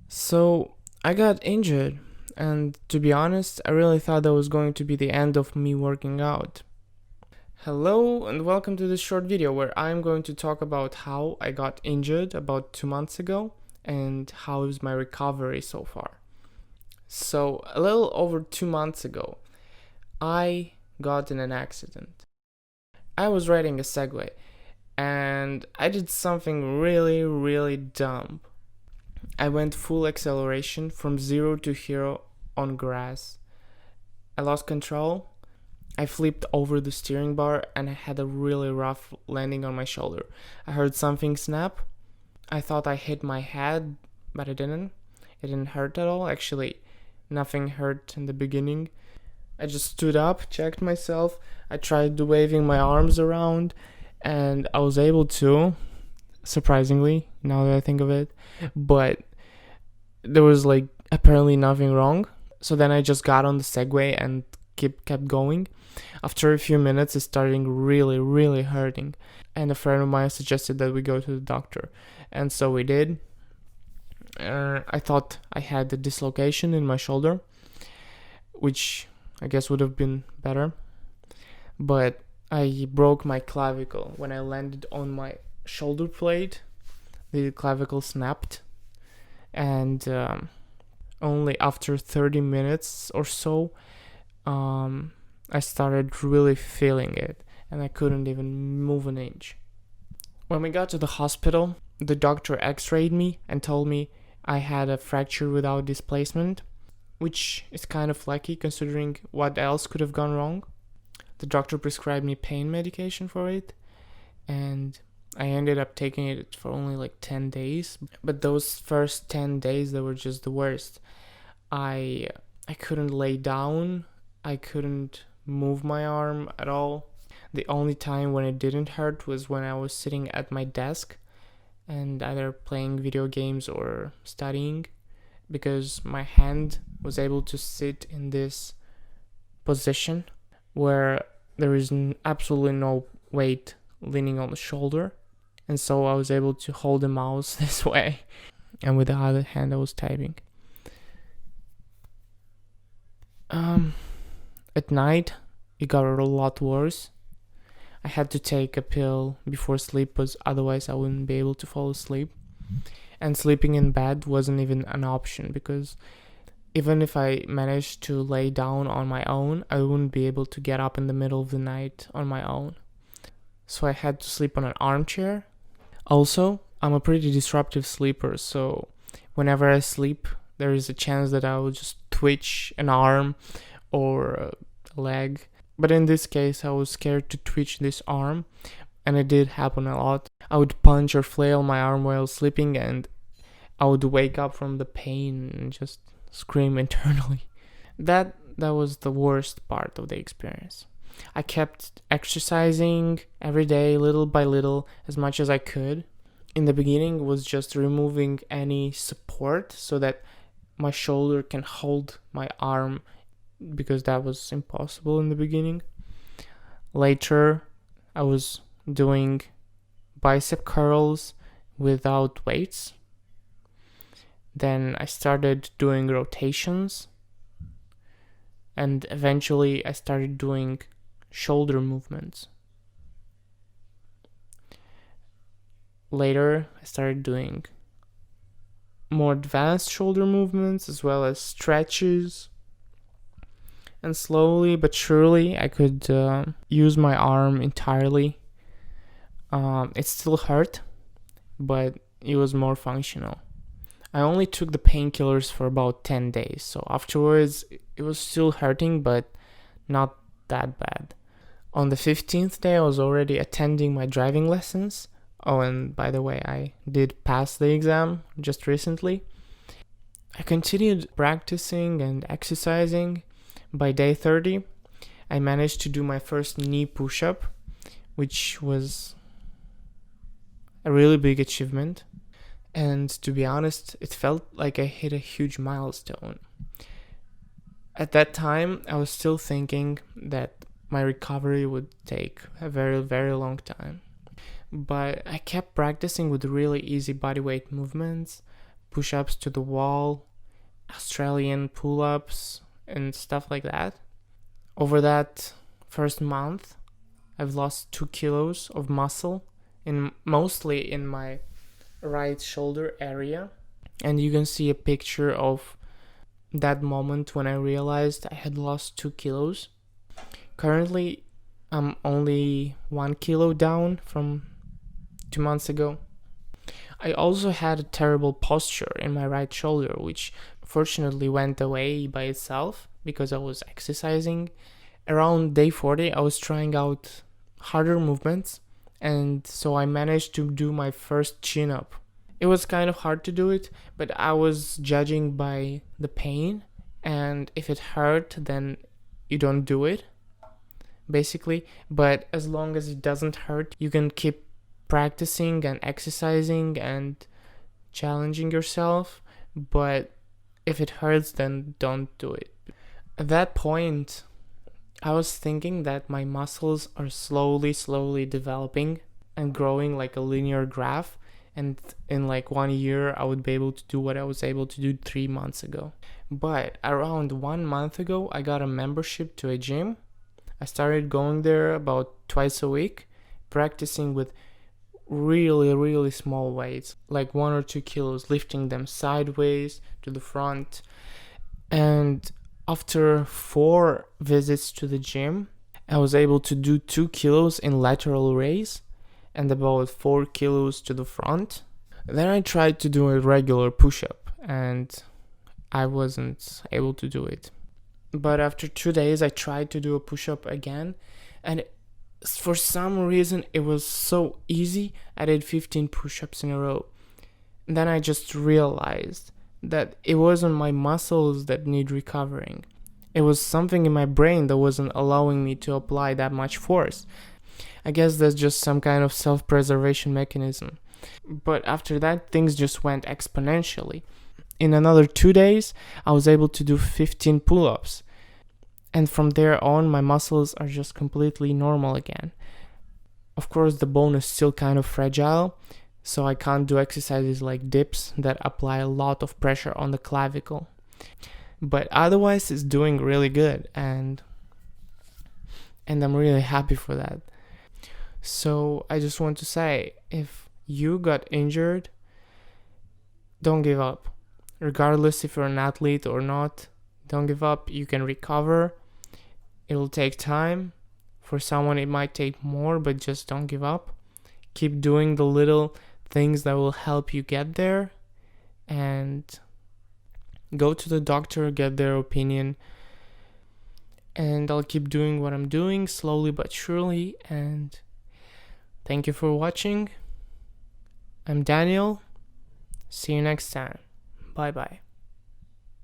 So I got injured, and to be honest, I really thought that was going to be the end of me working out. Hello, and welcome to this short video where I'm going to talk about how I got injured about 2 months ago and how is my recovery so far. So, a little over 2 months ago, I got in an accident. I was riding a Segway and I did something really dumb. I went full acceleration from 0 to hero on grass. I lost control. I flipped over the steering bar and I had a really rough landing on my shoulder. I heard something snap. I thought I hit my head, but I didn't. It didn't hurt at all. Actually, nothing hurt in the beginning. I just stood up, checked myself. I tried waving my arms around and I was able to, surprisingly, now that I think of it. But there was apparently nothing wrong. So then I just got on the Segway and kept going. After a few minutes, it started really hurting, and a friend of mine suggested that we go to the doctor, and so we did. I thought I had a dislocation in my shoulder, which I guess would have been better, but I broke my clavicle when I landed on my shoulder plate. The clavicle snapped, and only after 30 minutes or so, I started really feeling it, and I couldn't even move an inch. When we got to the hospital, the doctor x-rayed me and told me I had a fracture without displacement, which is kind of lucky considering what else could have gone wrong. The doctor prescribed me pain medication for it, and I ended up taking it for only 10 days. But those first 10 days, they were just the worst. I couldn't lay down. I couldn't move my arm at all. The only time when it didn't hurt was when I was sitting at my desk and either playing video games or studying, because my hand was able to sit in this position where there is absolutely no weight leaning on the shoulder, and so I was able to hold the mouse this way, and with the other hand I was typing. At night it got a lot worse. I had to take a pill before sleep, because otherwise I wouldn't be able to fall asleep. And sleeping in bed wasn't even an option, because even if I managed to lay down on my own, I wouldn't be able to get up in the middle of the night on my own. So I had to sleep on an armchair. Also, I'm a pretty disruptive sleeper, so whenever I sleep, there is a chance that I will just twitch an arm or a leg. But in this case, I was scared to twitch this arm, and it did happen a lot. I would punch or flail my arm while sleeping, and I would wake up from the pain and just scream internally. That was the worst part of the experience. I kept exercising every day, little by little, as much as I could. In the beginning, it was just removing any support so that my shoulder can hold my arm, because that was impossible in the beginning. Later, I was doing bicep curls without weights. Then I started doing rotations, and eventually I started doing shoulder movements. Later, I started doing more advanced shoulder movements as well as stretches. And slowly but surely, I could use my arm entirely. It still hurt, but it was more functional. I only took the painkillers for about 10 days, so afterwards it was still hurting, but not that bad. On the 15th day, I was already attending my driving lessons. Oh, and by the way, I did pass the exam just recently. I continued practicing and exercising. By day 30, I managed to do my first knee push-up, which was a really big achievement. And to be honest, it felt like I hit a huge milestone. At that time, I was still thinking that my recovery would take a very long time. But I kept practicing with really easy bodyweight movements, push-ups to the wall, Australian pull-ups, and stuff like that. Over that first month, I've lost 2 kilos of muscle, mostly in my right shoulder area. And you can see a picture of that moment when I realized I had lost 2 kilos. Currently, I'm only 1 kilo down from 2 months ago. I also had a terrible posture in my right shoulder, which fortunately went away by itself because I was exercising. Around day 40, I was trying out harder movements, and so I managed to do my first chin-up. It was kind of hard to do it, but I was judging by the pain, and if it hurt, then you don't do it, basically. But as long as it doesn't hurt, you can keep practicing and exercising and challenging yourself. But if it hurts, then don't do it. At that point, I was thinking that my muscles are slowly developing and growing like a linear graph, and in like 1 year I would be able to do what I was able to do 3 months ago. But around 1 month ago, I got a membership to a gym. I started going there about twice a week, practicing with really small weights, like 1 or 2 kilos, lifting them sideways to the front. And after 4 visits to the gym, I was able to do 2 kilos in lateral raise and about 4 kilos to the front. Then I tried to do a regular push-up and I wasn't able to do it. But after 2 days, I tried to do a push-up again, and for some reason it was so easy. I did 15 push-ups in a row. And then I just realized that it wasn't my muscles that need recovering. It was something in my brain that wasn't allowing me to apply that much force. I guess that's just some kind of self-preservation mechanism. But after that, things just went exponentially. In another 2 days, I was able to do 15 pull-ups. And from there on, my muscles are just completely normal again. Of course, the bone is still kind of fragile, so I can't do exercises like dips that apply a lot of pressure on the clavicle. But otherwise, it's doing really good, and I'm really happy for that. So I just want to say, if you got injured, don't give up. Regardless if you're an athlete or not, don't give up. You can recover. It'll take time. For someone it might take more, but just don't give up. Keep doing the little things that will help you get there, and go to the doctor, get their opinion. And I'll keep doing what I'm doing slowly but surely. And thank you for watching. I'm Daniel. See you next time. Bye bye.